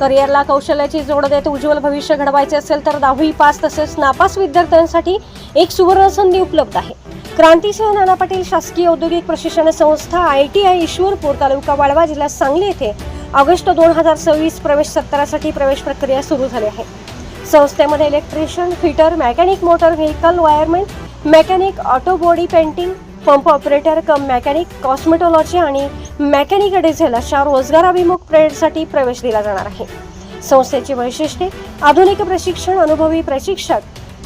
करिअरला कौशल्याची जोड देत उज्ज्वल भविष्य घडवायचे असेल तर 10वी पास तसेच नापास विद्यार्थ्यांसाठी एक सुवर्ण संधी उपलब्ध आहे। क्रांतिसिंह नाना पाटील शासकीय औद्योगिक प्रशिक्षण संस्था ITI ईश्वरपूर तालुका वाळवा जिल्हा सांगली येथे ऑगस्ट 2026 प्रवेश सत्रासाठी प्रवेश प्रक्रिया सुरू झाली आहे। संस्थेमध्ये electrician, fitter, mechanic, motor vehicle wireman, mechanic, auto body painting, pump operator कम मेकॅनिक, कॉस्मेटॉलॉजी आणि मेकॅनिक डिझेल अशा रोजगाराभिमुख ट्रेडसाठी प्रवेश दिला जाणार आहे। संस्थेची वैशिष्ट्ये: आधुनिक प्रशिक्षण, अनुभवी प्रशिक्षक,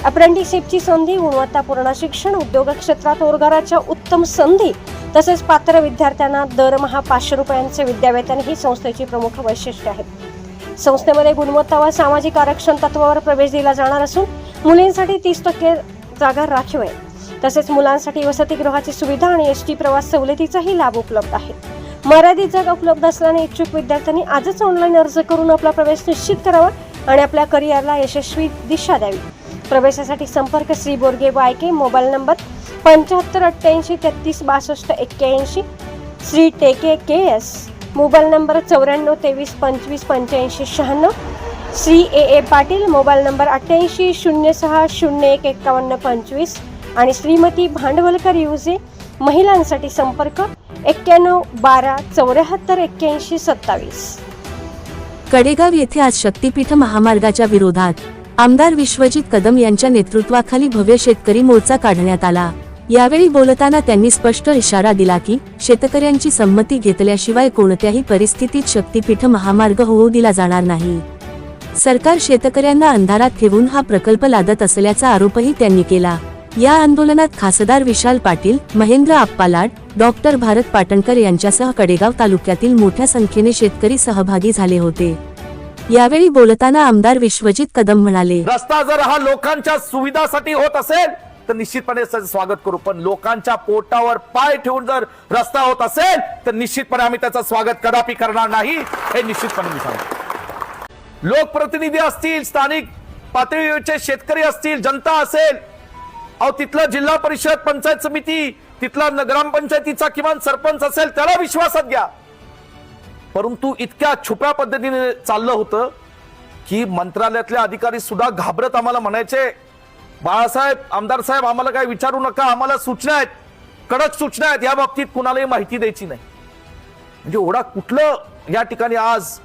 अप्रेंटिसशिपची संधी, गुणवत्तापूर्ण शिक्षण, उद्योग क्षेत्रात रोजगाराच्या उत्तम संधी तसेच पात्र विद्यार्थ्यांना दरमहा 500 रुपयांचे विद्यावेतन ही संस्थेची प्रमुख वैशिष्ट्ये आहेत। संस्थेमध्ये गुणवत्ता व सामाजिक आरक्षण तत्वावर प्रवेश दिला जाणार असून मुलींसाठी 30% जागा राखीव आहे। तसेच मुलांसाठी वसतिगृहाची सुविधा आणि ST प्रवास सवलतीचाही लाभ उपलब्ध आहे। मर्यादित जागा उपलब्ध असल्याने इच्छुक विद्यार्थ्यांनी आजच ऑनलाईन अर्ज करून आपला प्रवेश निश्चित करावा आणि आपल्या करिअरला यशस्वी दिशा द्यावी। प्रवेशासाठी संपर्क श्री बोरगे वायके, मोबाईल नंबर 7588 33 62 81, श्री टेके KS, mobile number 94 23 25 85 96, Shri AA Patil, mobile number 88 06 01 51 25 आणि श्रीमती भांडवलकर युजे, महिलांसाठी संपर्क 91 12 74 81 27। कडेगाव येथे आज शक्तीपीठ महामार्गाच्या विरोधात आमदार विश्वजित कदम यांच्या नेतृत्वाखाली भव्य शेतकरी मोर्चा काढण्यात आला। यावेळी बोलताना त्यांनी स्पष्ट इशारा दिला की शेतकऱ्यांची संमती घेतल्याशिवाय कोणत्याही परिस्थितीत शक्तीपीठ महामार्ग होऊ दिला जाणार नाही। सरकार शेतकऱ्यांना अंधारात ठेवून हा प्रकल्प लादत असल्याचा आरोपही त्यांनी केला। या आंदोलनात खासदार विशाल पाटील, महेंद्र आप्पालाड, डॉक्टर भारत पाटणकर यांच्यासह कडेगाव तालुक्यातील मोठ्या संख्येने शेतकरी सहभागी झाले होते। यावेळी बोलताना आमदार विश्वजित कदम म्हणाले, रस्ता जर हा लोकांच्या सुविधासाठी होत असेल तर निश्चितपणे स्वागत करू, पण लोकांच्या पोटावर पाय ठेवून जर रस्ता होत असेल तर निश्चितपणे आम्ही त्याचं स्वागत कदापि करणार नाही, हे निश्चितपणे मी सांगतो। लोकप्रतिनिधी असतील, स्थानिक पातळीवरचे शेतकरी असतील, जनता असेल, अहो तिथलं जिल्हा परिषद, पंचायत समिती, तिथला ग्रामपंचायतीचा किमान सरपंच असेल त्याला विश्वासात घ्या। परंतु इतक्या छुप्या पद्धतीने चाललं होतं की मंत्रालयातले अधिकारी सुद्धा घाबरत आम्हाला म्हणायचे, बाळासाहेब, आमदार साहेब, आम्हाला काय विचारू नका, आम्हाला सूचना आहेत, कडक सूचना आहेत, या बाबतीत कुणालाही माहिती द्यायची नाही। म्हणजे एवढा कुठलं या ठिकाणी आज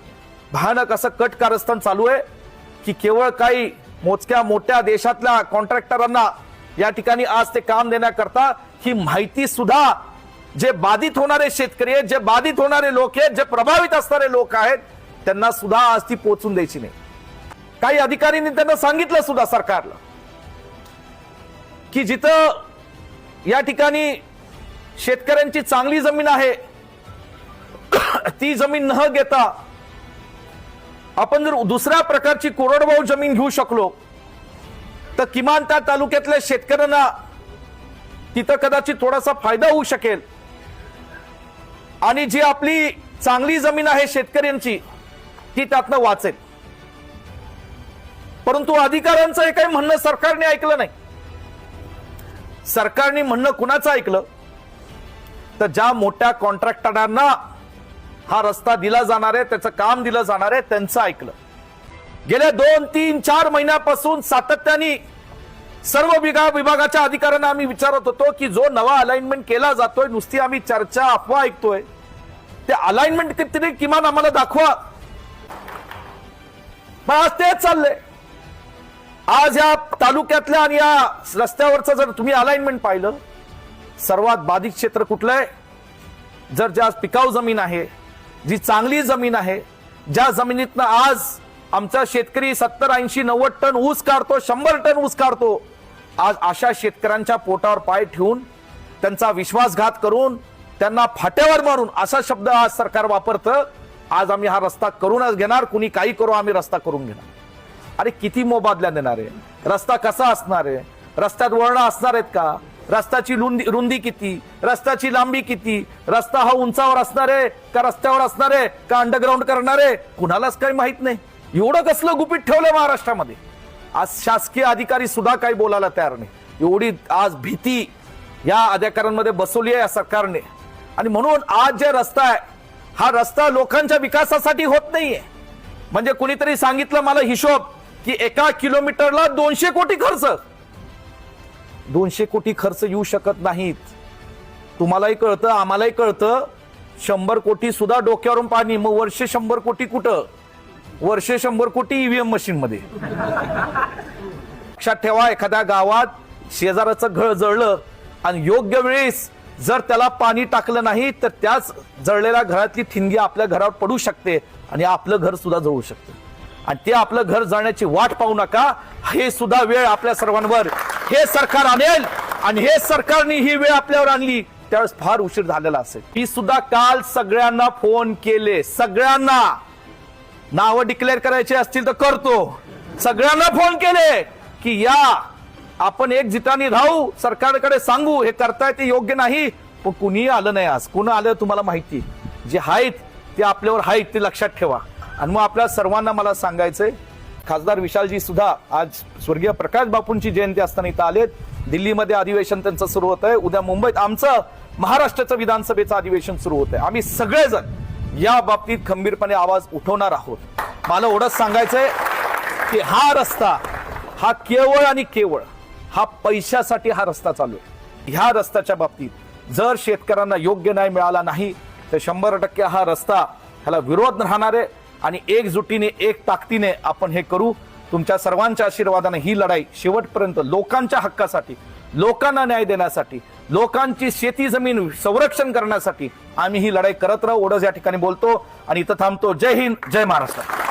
भयानक असं कट कारस्थान चालू आहे की केवळ काही मोजक्या मोठ्या देशातल्या कॉन्ट्रॅक्टरांना या ठिकाणी आज ते काम देण्याकरता ही माहिती सुद्धा जे बाधित होणारे शेतकरी आहेत, जे बाधित होणारे लोक आहेत, जे प्रभावित असणारे लोक आहेत, त्यांना सुद्धा आज ती पोहोचून द्यायची नाही। काही अधिकाऱ्यांनी त्यांना सांगितलं सुद्धा सरकारला की जिथं या ठिकाणी शेतकऱ्यांची चांगली जमीन आहे ती जमीन न घेता आपण जर दुसऱ्या प्रकारची कोरडवाहू जमीन घेऊ शकलो तर किमान त्या तालुक्यातल्या शेतकऱ्यांना तिथं कदाचित थोडासा फायदा होऊ शकेल आणि जी आपली चांगली जमीन आहे शेतकऱ्यांची ती त्यातनं वाचेल। परंतु अधिकाऱ्यांचं हे काही म्हणणं सरकारने ऐकलं नाही। सरकारने म्हणणं कुणाचं ऐकलं तर ज्या मोठ्या कॉन्ट्रॅक्टरांना हा रस्ता दिला जाणार आहे, त्याचं काम दिलं जाणार आहे, त्यांचं ऐकलं। गेल्या 2, 3, 4 महिन्यापासून सातत्याने सर्व विभागाच्या अधिकाऱ्यांना आम्ही विचारत होतो की जो नवा अलाइनमेंट केला जातोय, नुसती आम्ही चर्चा अफवा ऐकतोय, ते अलाइनमेंट किती किमान आम्हाला दाखवा। आज तेच चाललंय। आज या तालुक्यातल्या आणि या रस्त्यावरचं जर तुम्ही अलाइनमेंट पाहिलं, सर्वात बाधित क्षेत्र कुठलं आहे? जर ज्या पिकाऊ जमीन आहे, जी चांगली जमीन आहे, ज्या जमिनीतनं आज आमचा शेतकरी 70, 80, 90 टन ऊस काढतो, 100 टन ऊस काढतो, आज अशा शेतकऱ्यांच्या पोटावर पाय ठेवून त्यांचा विश्वासघात करून त्यांना फाट्यावर मारून असा शब्द आज सरकार वापरतं। आज आम्ही हा रस्ता करूनच घेणार, कुणी काही करू, आम्ही रस्ता करून घेणार। अरे किती मोबदला देणार आहे? रस्ता कसा असणार आहे? रस्त्यात वळणं असणार आहेत का? रस्त्याची रुंदी किती, रस्त्याची लांबी किती, रस्ता हा उंचावर असणार आहे का रस्त्यावर असणार आहे का अंडरग्राऊंड करणार आहे, कुणालाच काही माहित नाही। एवढं कसलं गुपित ठेवलं महाराष्ट्रामध्ये? आज शासकीय अधिकारी सुद्धा काही बोलायला तयार नाही। एवढी आज भीती या अधिकाऱ्यांमध्ये बसवली आहे या सरकारने। आणि म्हणून आज जे रस्ता आहे, हा रस्ता लोकांच्या विकासासाठी होत नाहीये, म्हणजे कुणीतरी सांगितलं मला हिशोब की एका किलोमीटरला 200 कोटी खर्च. 200 कोटी खर्च येऊ शकत नाहीत. तुम्हालाही कळतं, आम्हालाही कळतं. 100 कोटी सुद्धा डोक्यावरून पाणी. मग वर्षे 100 कोटी कुठं? वर्षे 100 कोटी ईव्हीएम मशीन मध्ये. लक्षात ठेवा, एखाद्या गावात शेजाराचं घर जळलं आणि योग्य वेळेस जर त्याला पाणी टाकलं नाही तर त्याच जळलेल्या घरातली ठिणगी आपल्या घरावर पडू शकते आणि आपलं घर सुद्धा जळू शकतं. आणि ते आपलं घर जळण्याची वाट पाहू नका. हे सुद्धा वेळ आपल्या सर्वांवर हे सरकार आणेल आणि हे सरकारने ही वेळ आपल्यावर आणली त्यावेळेस फार उशीर झालेला असेल. मी सुद्धा काल सगळ्यांना फोन केले. सगळ्यांना नावं डिक्लेअर करायचे असतील तर करतो. सगळ्यांना फोन केले की या आपण एक जितानी राहू, सरकारकडे सांगू हे करताय ते योग्य नाही. पण कुणीही आलं नाही. आज कुणा आलं तुम्हाला माहिती. जे आहेत ते आपल्यावर आहेत ते लक्षात ठेवा. आणि मग आपल्या सर्वांना मला सांगायचंय, खासदार विशालजी सुद्धा आज स्वर्गीय प्रकाश बापूंची जयंती असताना इथं आलेत. दिल्लीमध्ये अधिवेशन त्यांचं सुरू होत आहे. उद्या मुंबईत आमचं महाराष्ट्राचं विधानसभेचं अधिवेशन सुरू होत आहे. आम्ही सगळेजण या बाबतीत खंबीरपणे आवाज उठवणार आहोत. मला एवढंच सांगायचंय की हा रस्ता हा केवळ आणि केवळ हा पैशासाठी हा रस्ता चालू आहे. ह्या रस्त्याच्या बाबतीत जर शेतकऱ्यांना योग्य न्याय मिळाला नाही तर 100% हा रस्ता ह्याला विरोध राहणार आहे. आणि एकजुटीने एक ताकदीने आपण हे करू. तुमच्या सर्वांच्या आशीर्वादाने ही लढाई शेवटपर्यंत लोकांच्या हक्कासाठी, लोकांना न्याय देण्यासाठी, लोकांची शेती जमीन संरक्षण करण्यासाठी आम्ही ही लढाई करत राहू. एवढंच या ठिकाणी बोलतो आणि इथं थांबतो. जय हिंद, जय महाराष्ट्र.